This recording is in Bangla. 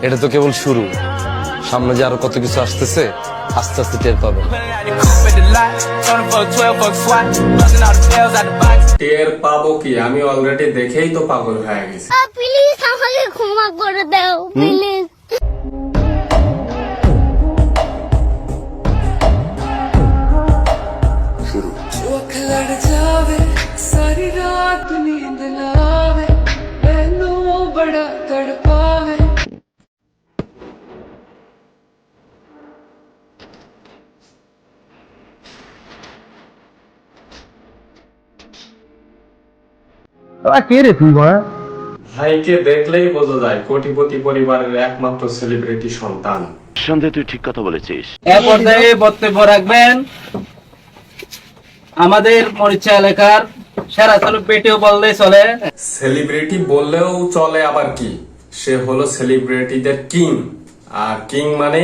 এটা তো কেবল শুরু, সামনে যে আরো কত কিছু আসতেছে আস্তে আস্তে টের পাবেন। টের পাবো কি, আমি অলরেডি দেখেই তো পাগল হয়ে গেছি। প্লিজ আমাকে ক্ষমা করে দাও প্লিজ। चौक लड़ जावे सारी रात नींद ना आवे मैनू बड़ा तड़पावे। কে রে তুই বড়? ভাইকে দেখলেই বোঝা যায় কোটিপতি পরিবারের একমাত্র সেলিব্রিটি সন্তান। সন্দেহ তুই ঠিক কথা বলেছিস। এ পর্যায়ে বক্তব্য রাখবেন আমাদের মরিচা এলাকার সেরা সেলিব্রিটিও বললে চলে। সেলিব্রিটি বললেও চলে, আবার কি, সে হলো সেলিব্রিটিদের কিং। আর কিং মানে